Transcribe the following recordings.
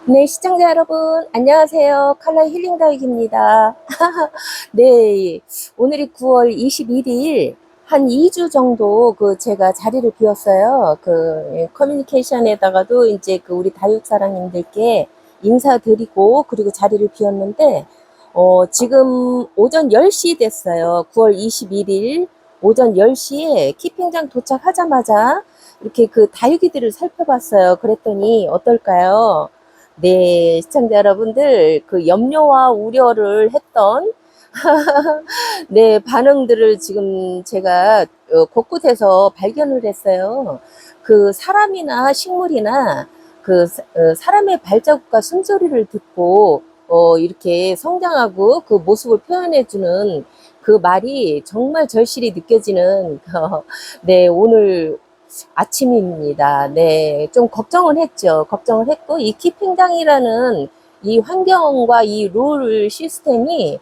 네, 시청자 여러분, 안녕하세요. 칼라 힐링 다육입니다. 네, 오늘이 9월 21일, 한 2주 정도 제가 자리를 비웠어요. 커뮤니케이션에다가도 이제 우리 다육사랑님들께 인사드리고, 그리고 자리를 비웠는데, 지금 오전 10시 됐어요. 9월 21일 오전 10시에 키핑장 도착하자마자 이렇게 다육이들을 살펴봤어요. 그랬더니 어떨까요? 네, 시청자 여러분들, 염려와 우려를 했던, 네, 반응들을 지금 제가 곳곳에서 발견을 했어요. 사람이나 식물이나 사람의 발자국과 숨소리를 듣고, 이렇게 성장하고 그 모습을 표현해주는 그 말이 정말 절실히 느껴지는, 네, 오늘 아침입니다. 네, 좀 걱정을 했죠. 걱정을 했고, 이 키핑장이라는 이 환경과 이 룰 시스템이,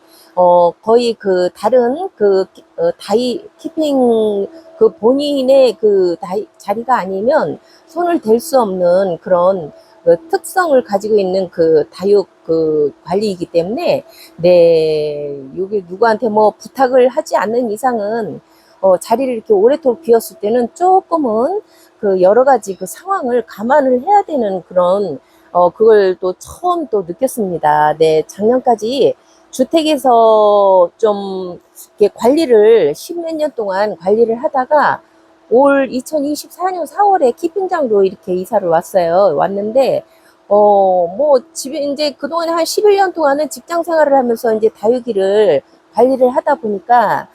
거의 다른 키핑, 본인의 자리가 아니면 손을 댈 수 없는 그런 특성을 가지고 있는 다육 관리이기 때문에, 네, 여기 누구한테 뭐 부탁을 하지 않는 이상은 자리를 이렇게 오래도록 비웠을 때는 조금은 여러 가지 상황을 감안을 해야 되는 그런, 그걸 또 처음 또 느꼈습니다. 네, 작년까지 주택에서 좀 이렇게 관리를, 십몇 년 동안 관리를 하다가 올 2024년 4월에 키핑장으로 이렇게 이사를 왔는데, 뭐, 집에 이제 그동안에 한 11년 동안은 직장 생활을 하면서 이제 다육이를 관리를 하다 보니까,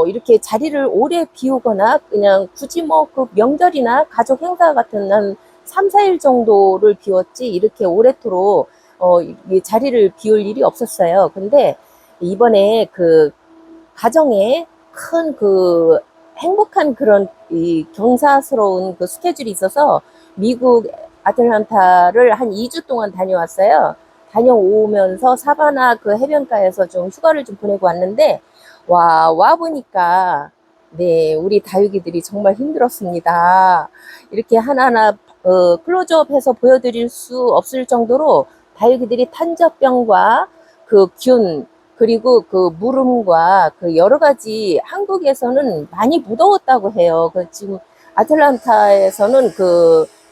이렇게 자리를 오래 비우거나 그냥 굳이 뭐 명절이나 가족 행사 같은 한 3, 4일 정도를 비웠지 이렇게 오래도록 이 자리를 비울 일이 없었어요. 근데 이번에 가정에 큰 행복한 그런 이 경사스러운 스케줄이 있어서 미국 아틀란타를 한 2주 동안 다녀왔어요. 다녀오면서 사바나 해변가에서 좀 휴가를 좀 보내고 왔는데, 와 보니까, 네, 우리 다육이들이 정말 힘들었습니다. 이렇게 하나하나, 클로즈업 해서 보여드릴 수 없을 정도로 다육이들이 탄저병과 균, 그리고 물음과 여러 가지 한국에서는 많이 무더웠다고 해요. 지금 아틀란타에서는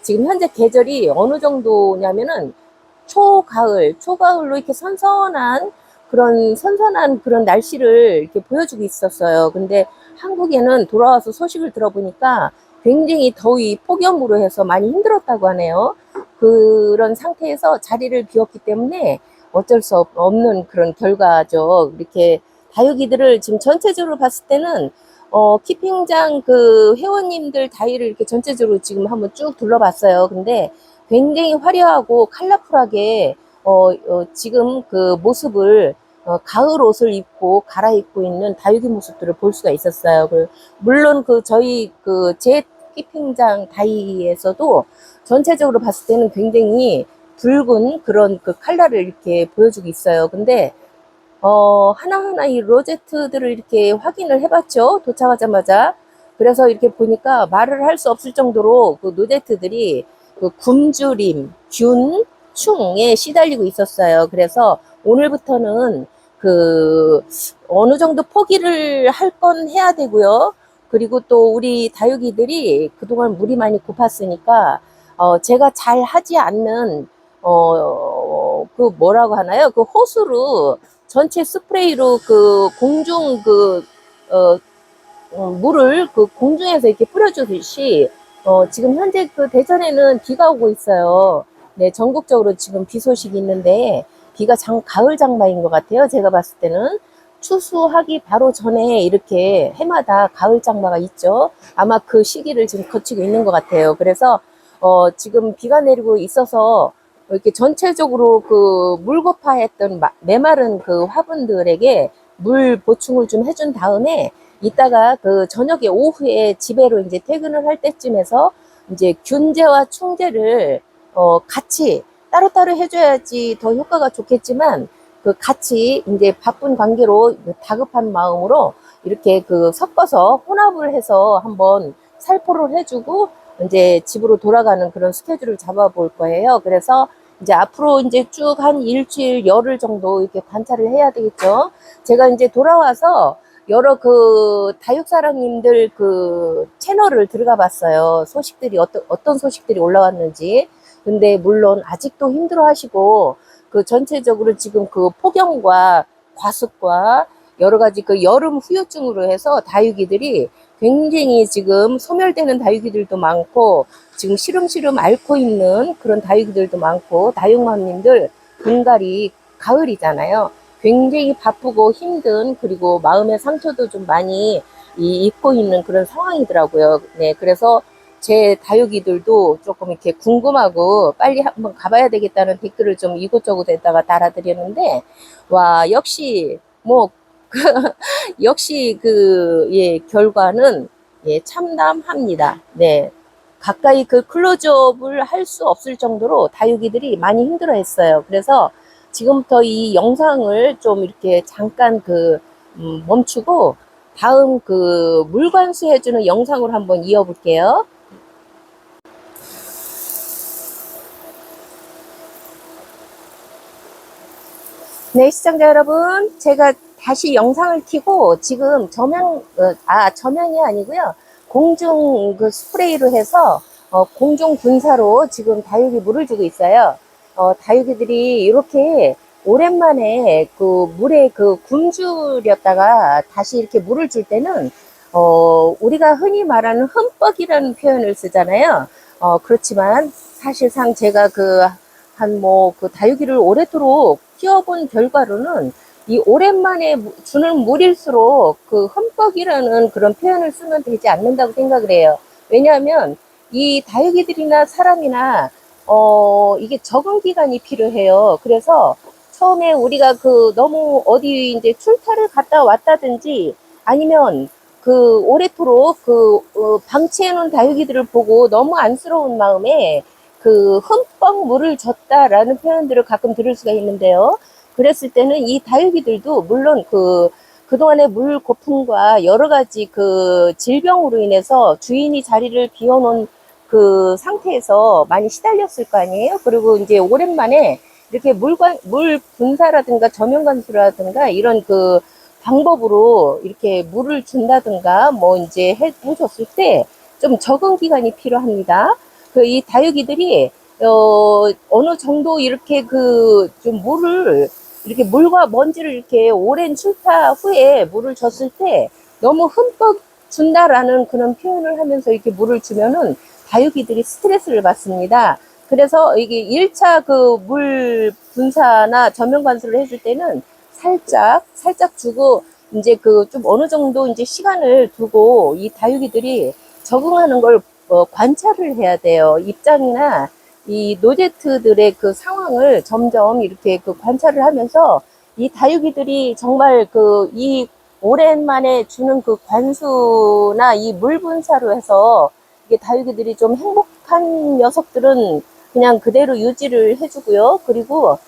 지금 현재 계절이 어느 정도냐면은 초가을로 이렇게 선선한 그런 날씨를 이렇게 보여주고 있었어요. 근데 한국에는 돌아와서 소식을 들어보니까 굉장히 더위, 폭염으로 해서 많이 힘들었다고 하네요. 그런 상태에서 자리를 비웠기 때문에 어쩔 수 없는 그런 결과죠. 이렇게 다육이들을 지금 전체적으로 봤을 때는 키핑장 회원님들 다이를 이렇게 전체적으로 지금 한번 쭉 둘러봤어요. 근데 굉장히 화려하고 컬러풀하게 지금 모습을 가을 옷을 입고 갈아입고 있는 다육이 모습들을 볼 수가 있었어요. 물론 저희 제 키핑장 다이에서도 전체적으로 봤을 때는 굉장히 붉은 그런 컬러를 이렇게 보여주고 있어요. 근데 하나하나 이 로제트들을 이렇게 확인을 해봤죠. 도착하자마자. 그래서 이렇게 보니까 말을 할 수 없을 정도로 로제트들이 굶주림, 균, 충에 시달리고 있었어요. 그래서 오늘부터는 어느 정도 포기를 할 건 해야 되고요. 그리고 또 우리 다육이들이 그동안 물이 많이 고팠으니까, 제가 잘 하지 않는, 뭐라고 하나요? 호수로 전체 스프레이로 공중 물을 공중에서 이렇게 뿌려주듯이, 지금 현재 대전에는 비가 오고 있어요. 네, 전국적으로 지금 비 소식이 있는데, 비가 가을 장마인 것 같아요. 제가 봤을 때는. 추수하기 바로 전에 이렇게 해마다 가을 장마가 있죠. 아마 그 시기를 지금 거치고 있는 것 같아요. 그래서, 지금 비가 내리고 있어서, 이렇게 전체적으로 물고파했던 메마른 화분들에게 물 보충을 좀 해준 다음에, 이따가 저녁에 오후에 집에로 이제 퇴근을 할 때쯤에서 이제 균제와 충제를 같이 따로따로 해줘야지 더 효과가 좋겠지만, 같이 이제 바쁜 관계로 다급한 마음으로 이렇게 섞어서 혼합을 해서 한번 살포를 해주고 이제 집으로 돌아가는 그런 스케줄을 잡아볼 거예요. 그래서 이제 앞으로 이제 쭉 한 일주일, 열흘 정도 이렇게 관찰을 해야 되겠죠. 제가 이제 돌아와서 여러 그 다육사랑님들 그 채널을 들어가 봤어요. 소식들이 어떤 소식들이 올라왔는지. 근데 물론 아직도 힘들어 하시고, 그 전체적으로 지금 그 폭염과 과습과 여러 가지 그 여름 후유증으로 해서 다육이들이 굉장히 지금 소멸되는 다육이들도 많고, 지금 시름시름 앓고 있는 그런 다육이들도 많고, 다육맘님들 분갈이 가을이잖아요. 굉장히 바쁘고 힘든, 그리고 마음의 상처도 좀 많이 입고 있는 그런 상황이더라고요. 네, 그래서 제 다육이들도 조금 이렇게 궁금하고 빨리 한번 가봐야 되겠다는 댓글을 좀 이곳저곳에다가 달아드렸는데, 와, 역시 뭐 역시 그 예, 결과는 예, 참담합니다. 네. 가까이 그 클로즈업을 할 수 없을 정도로 다육이들이 많이 힘들어 했어요. 그래서 지금부터 이 영상을 좀 이렇게 잠깐 멈추고 다음 그 물관수 해주는 영상으로 한번 이어볼게요. 네, 시청자 여러분, 제가 다시 영상을 켜고 지금 저명이 아니고요. 공중 그 스프레이로 해서 공중 분사로 지금 다육이 물을 주고 있어요. 다육이들이 이렇게 오랜만에 그 물에 그 굶주렸다가 다시 이렇게 물을 줄 때는 우리가 흔히 말하는 흠뻑이라는 표현을 쓰잖아요. 그렇지만 사실상 제가 그 다육이를 오래도록 키워본 결과로는 이 오랜만에 주는 물일수록 그 흠뻑이라는 그런 표현을 쓰면 되지 않는다고 생각을 해요. 왜냐하면 이 다육이들이나 사람이나 이게 적응 기간이 필요해요. 그래서 처음에 우리가 너무 어디 이제 출타를 갔다 왔다든지 아니면 오래도록 방치해 놓은 다육이들을 보고 너무 안쓰러운 마음에 흠뻑 물을 줬다라는 표현들을 가끔 들을 수가 있는데요. 그랬을 때는 이 다육이들도 물론 그동안의 물 고품과 여러 가지 질병으로 인해서 주인이 자리를 비워놓은 그 상태에서 많이 시달렸을 거 아니에요? 그리고 이제 오랜만에 이렇게 물 분사라든가 저면관수라든가 이런 방법으로 이렇게 물을 준다든가 뭐 이제 해줬을 때 좀 적응 기간이 필요합니다. 이 다육이들이 어느 정도 이렇게 좀 이렇게 물과 먼지를 이렇게 오랜 출타 후에 물을 줬을 때 너무 흠뻑 준다라는 그런 표현을 하면서 이렇게 물을 주면은 다육이들이 스트레스를 받습니다. 그래서 이게 1차 물 분사나 저면 관수를 해줄 때는 살짝 주고 이제 좀 어느 정도 이제 시간을 두고 이 다육이들이 적응하는 걸 관찰을 해야 돼요. 입장이나 이 노제트들의 상황을 점점 이렇게 관찰을 하면서 이 다육이들이 정말 이 오랜만에 주는 관수나 이 물 분사로 해서 이게 다육이들이 좀 행복한 녀석들은 그냥 그대로 유지를 해주고요. 그리고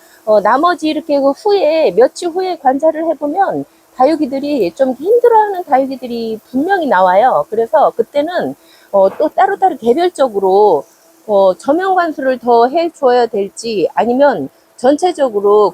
나머지 이렇게 후에 며칠 후에 관찰을 해보면 다육이들이 좀 힘들어하는 다육이들이 분명히 나와요. 그래서 그때는 또 따로 개별적으로 저면 관수를 더 해줘야 될지 아니면 전체적으로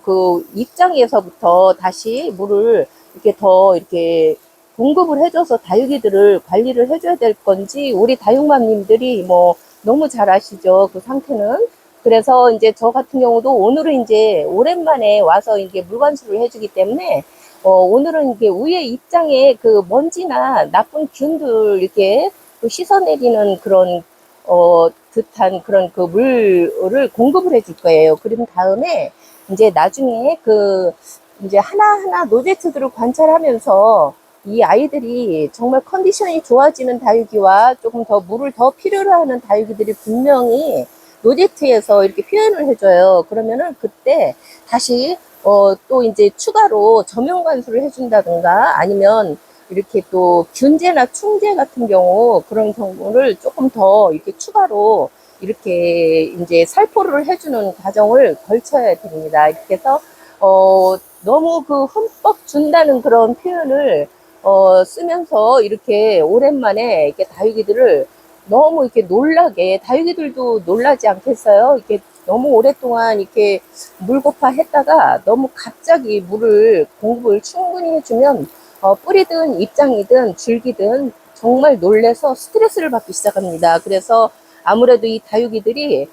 입장에서부터 다시 물을 이렇게 공급을 해줘서 다육이들을 관리를 해줘야 될 건지 우리 다육맘님들이 뭐 너무 잘 아시죠, 그 상태는. 그래서 이제 저 같은 경우도 오늘은 이제 오랜만에 와서 이게 물관수를 해주기 때문에 오늘은 이게 위에 입장에 먼지나 나쁜 균들 이렇게 씻어내리는 그런 듯한 그런 물을 공급을 해줄 거예요. 그런 다음에 이제 나중에 이제 하나하나 노제트들을 관찰하면서 이 아이들이 정말 컨디션이 좋아지는 다육이와 조금 더 물을 더 필요로 하는 다육이들이 분명히 노제트에서 이렇게 표현을 해줘요. 그러면은 그때 다시 또 이제 추가로 저면 관수를 해준다든가 아니면 이렇게 또 균제나 충제 같은 경우 그런 경우를 조금 더 이렇게 추가로 이렇게 이제 살포를 해주는 과정을 걸쳐야 됩니다. 이렇게 해서 너무 흠뻑 준다는 그런 표현을 쓰면서 이렇게 오랜만에 이렇게 다육이들을 너무 이렇게 놀라게 다육이들도 놀라지 않겠어요? 이렇게 너무 오랫동안 이렇게 물고파 했다가 너무 갑자기 물을 공급을 충분히 해주면 뿌리든 입장이든 줄기든 정말 놀래서 스트레스를 받기 시작합니다. 그래서 아무래도 이 다육이들이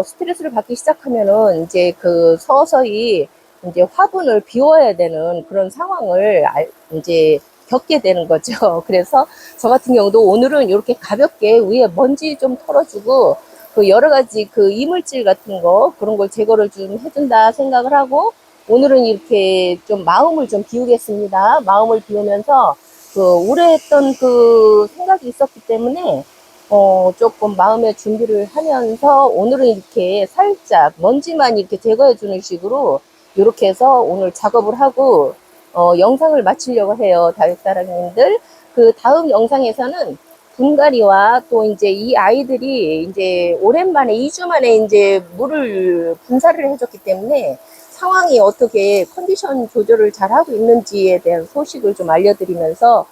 스트레스를 받기 시작하면은 이제 그 서서히 이제 화분을 비워야 되는 그런 상황을 이제 겪게 되는 거죠. 그래서 저 같은 경우도 오늘은 이렇게 가볍게 위에 먼지 좀 털어주고 그 여러 가지 그 이물질 같은 거 그런 걸 제거를 좀 해준다 생각을 하고 오늘은 이렇게 좀 마음을 좀 비우겠습니다. 마음을 비우면서 그 오래 했던 그 생각이 있었기 때문에 조금 마음의 준비를 하면서 오늘은 이렇게 살짝 먼지만 이렇게 제거해 주는 식으로 이렇게 해서 오늘 작업을 하고 영상을 마치려고 해요. 다육사랑님들. 그 다음 영상에서는 분갈이와 또 이제 이 아이들이 이제 오랜만에 2주 만에 이제 물을 분사를 해줬기 때문에 상황이 어떻게 컨디션 조절을 잘 하고 있는지에 대한 소식을 좀 알려드리면서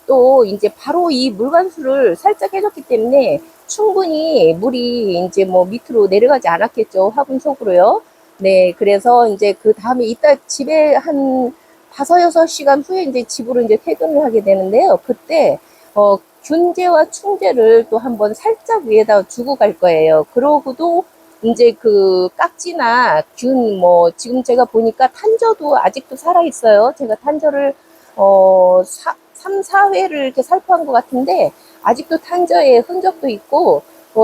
또 이제 바로 이 물관수를 살짝 해줬기 때문에 충분히 물이 이제 뭐 밑으로 내려가지 않았겠죠. 화분 속으로요. 네, 그래서 이제 그 다음에 이따 집에 한 5-6시간 후에 이제 집으로 이제 퇴근을 하게 되는데요. 그때, 균제와 충제를 또 한번 살짝 위에다 두고 갈 거예요. 그러고도 이제 그 깍지나 균, 뭐, 지금 제가 보니까 탄저도 아직도 살아있어요. 제가 탄저를, 3, 4회를 이렇게 살포한 것 같은데, 아직도 탄저의 흔적도 있고,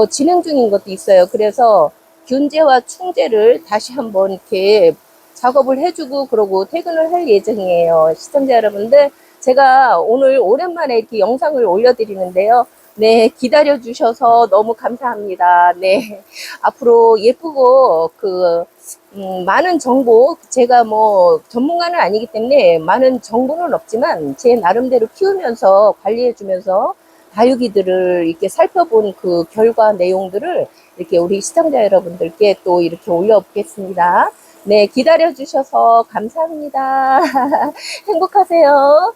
진행 중인 것도 있어요. 그래서 균제와 충제를 다시 한번 이렇게 작업을 해주고, 그러고 퇴근을 할 예정이에요. 시청자 여러분들, 제가 오늘 오랜만에 이렇게 영상을 올려드리는데요. 네, 기다려주셔서 너무 감사합니다. 네. 앞으로 예쁘고, 많은 정보, 제가 뭐 전문가는 아니기 때문에 많은 정보는 없지만 제 나름대로 키우면서 관리해주면서 다육이들을 이렇게 살펴본 그 결과 내용들을 이렇게 우리 시청자 여러분들께 또 이렇게 올려보겠습니다. 네, 기다려주셔서 감사합니다. 행복하세요.